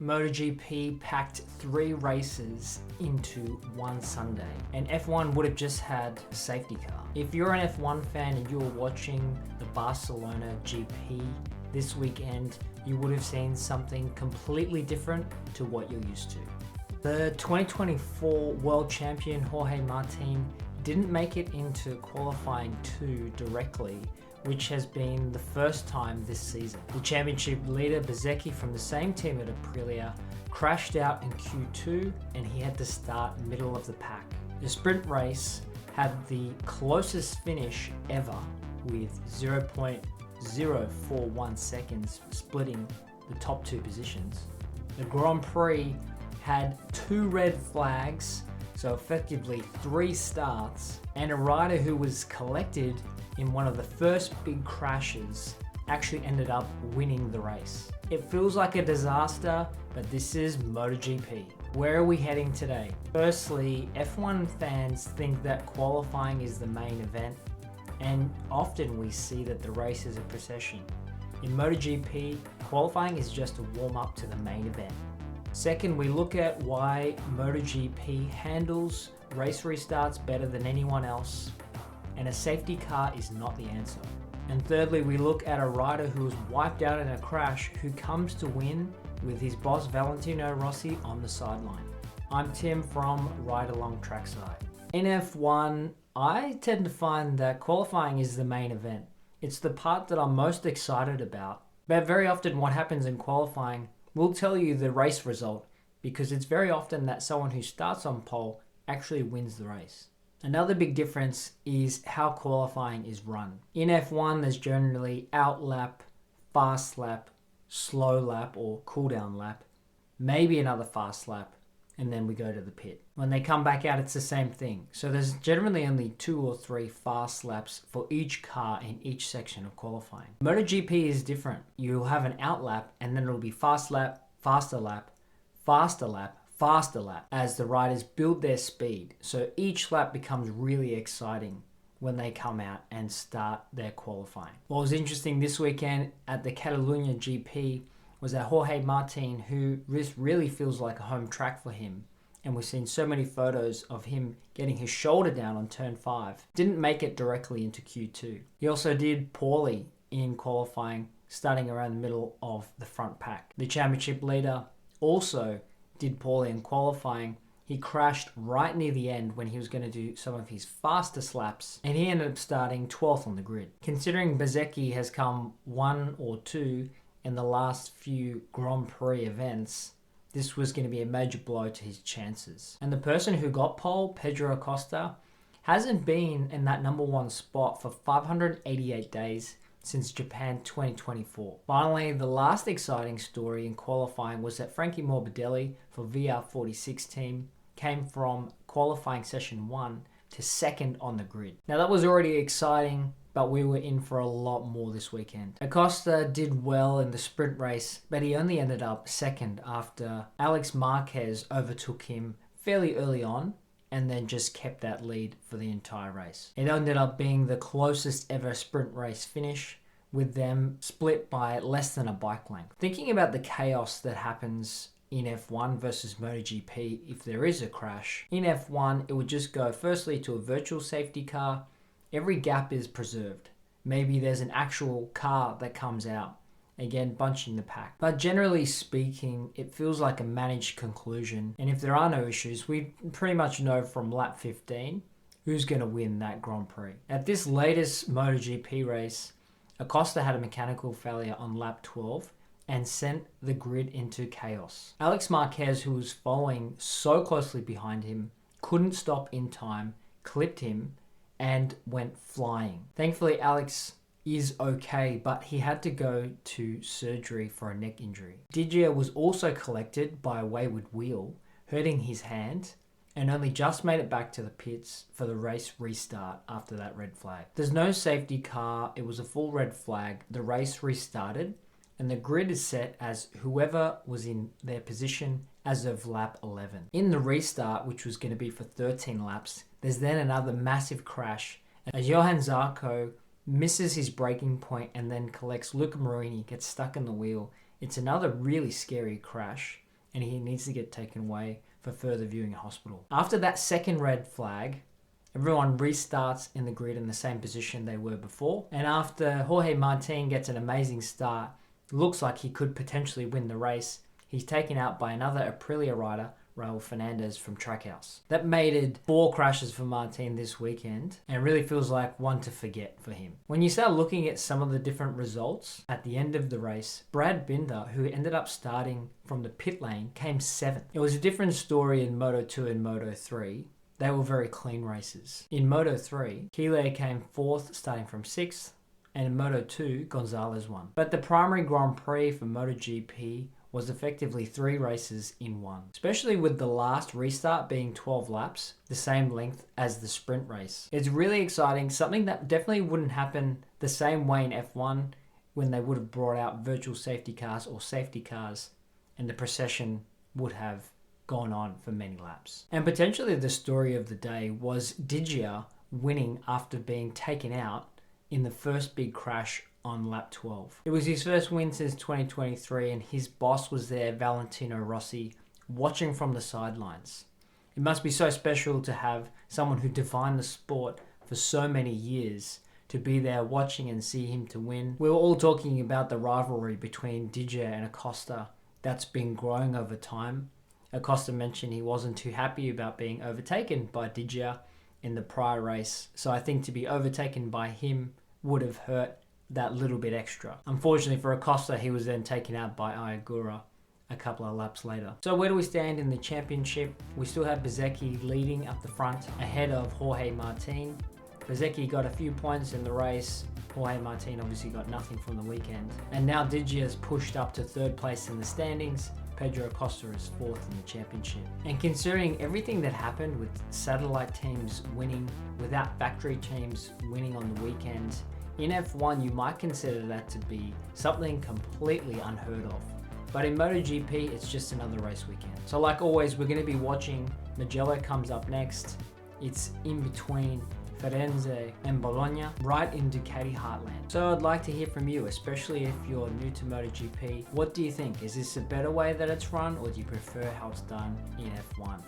MotoGP packed 3 races into one Sunday, and F1 would have just had a safety car. If you're an F1 fan and you were watching the Barcelona GP this weekend, you would have seen something completely different to what you're used to. The 2024 world champion Jorge Martin didn't make it into qualifying 2 directly, which has been the first time this season. The championship leader Bezzecchi from the same team at Aprilia crashed out in Q2 and he had to start middle of the pack. The sprint race had the closest finish ever with 0.041 seconds splitting the top 2 positions. The Grand Prix had 2 red flags, so effectively 3 starts, and a rider who was collected in one of the first big crashes actually ended up winning the race. It feels like a disaster, but this is MotoGP. Where are we heading today? Firstly, F1 fans think that qualifying is the main event, and often we see that the race is a procession. In MotoGP, qualifying is just a warm-up to the main event. Second, we look at why MotoGP handles race restarts better than anyone else, and a safety car is not the answer. And thirdly, we look at a rider who was wiped out in a crash who comes to win with his boss Valentino Rossi on the sideline. I'm Tim from Ride Along Trackside. In F1, I tend to find that qualifying is the main event. It's the part that I'm most excited about. But very often what happens in qualifying will tell you the race result, because it's very often that someone who starts on pole actually wins the race. Another big difference is how qualifying is run. In F1, there's generally out lap, fast lap, slow lap or cool down lap, maybe another fast lap, and then we go to the pit. When they come back out, it's the same thing. So there's generally only 2 or 3 fast laps for each car in each section of qualifying. MotoGP is different. You'll have an out lap and then it'll be fast lap, faster lap, faster lap, faster lap as the riders build their speed. So each lap becomes really exciting when they come out and start their qualifying. What was interesting this weekend at the Catalunya GP was that Jorge Martin, who this really feels like a home track for him, and we've seen so many photos of him getting his shoulder down on turn 5, didn't make it directly into Q2. He also did poorly in qualifying, starting around the middle of the front pack. The championship leader also did poorly in qualifying. He crashed right near the end when he was going to do some of his fastest laps, and he ended up starting 12th on the grid. Considering Bezzecchi has come 1 or 2 in the last few Grand Prix events, this was going to be a major blow to his chances. And the person who got pole, Pedro Acosta, hasn't been in that number 1 spot for 588 days since Japan 2024. Finally, the last exciting story in qualifying was that Frankie Morbidelli for VR46 team came from qualifying session 1 to 2nd on the grid. Now that was already exciting, but we were in for a lot more this weekend. Acosta did well in the sprint race, but he only ended up 2nd after Alex Marquez overtook him fairly early on and then just kept that lead for the entire race. It ended up being the closest ever sprint race finish, with them split by less than a bike length. Thinking about the chaos that happens in F1 versus MotoGP if there is a crash, in F1 it would just go firstly to a virtual safety car. Every gap is preserved. Maybe there's an actual car that comes out, again bunching the pack. But generally speaking, it feels like a managed conclusion, and if there are no issues, we pretty much know from lap 15 who's going to win that Grand Prix. At this latest MotoGP race, Acosta had a mechanical failure on lap 12 and sent the grid into chaos. Alex Marquez, who was following so closely behind him, couldn't stop in time, clipped him, and went flying. Thankfully, Alex is okay, but he had to go to surgery for a neck injury. Diggia was also collected by a wayward wheel, hurting his hand, and only just made it back to the pits for the race restart after that red flag. There's no safety car, it was a full red flag, the race restarted, and the grid is set as whoever was in their position as of lap 11. In the restart, which was going to be for 13 laps, there's then another massive crash as Johann Zarco misses his braking point and then collects Luca Marini, gets stuck in the wheel. It's another really scary crash. and he needs to get taken away for further viewing in hospital. After that second red flag, everyone restarts in the grid in the same position they were before. And after Jorge Martin gets an amazing start, looks like he could potentially win the race, he's taken out by another Aprilia rider, Raul Fernandez from Trackhouse. That made it 4 crashes for Martin this weekend, and really feels like one to forget for him. When you start looking at some of the different results at the end of the race, Brad Binder, who ended up starting from the pit lane, came 7th. It was a different story in Moto2 and Moto3. They were very clean races. In Moto3, Keeler came 4th, starting from 6th, and in Moto2, Gonzalez won. But the primary Grand Prix for MotoGP was effectively 3 races in one, especially with the last restart being 12 laps, the same length as the sprint race. It's really exciting, something that definitely wouldn't happen the same way in F1 when they would have brought out virtual safety cars or safety cars, and the procession would have gone on for many laps. And potentially the story of the day was Diggia winning after being taken out in the first big crash on lap 12. It was his first win since 2023, and his boss was there, Valentino Rossi, watching from the sidelines. It must be so special to have someone who defined the sport for so many years to be there watching and see him to win. We were all talking about the rivalry between Diggia and Acosta that's been growing over time. Acosta mentioned he wasn't too happy about being overtaken by Diggia in the prior race, so I think to be overtaken by him would have hurt that little bit extra. Unfortunately for Acosta, he was then taken out by Ayagura a couple of laps later. So where do we stand in the championship? We still have Bezzecchi leading up the front ahead of Jorge Martin. Bezzecchi got a few points in the race. Jorge Martin obviously got nothing from the weekend. And now Diggia is pushed up to 3rd place in the standings. Pedro Acosta is 4th in the championship. And considering everything that happened with satellite teams winning, without factory teams winning on the weekend, in F1 you might consider that to be something completely unheard of. But in MotoGP, it's just another race weekend. So like always, we're going to be watching. Mugello comes up next. It's in between Firenze and Bologna, right in Ducati heartland. So I'd like to hear from you, especially if you're new to MotoGP. What do you think? Is this a better way that it's run, or do you prefer how it's done in F1?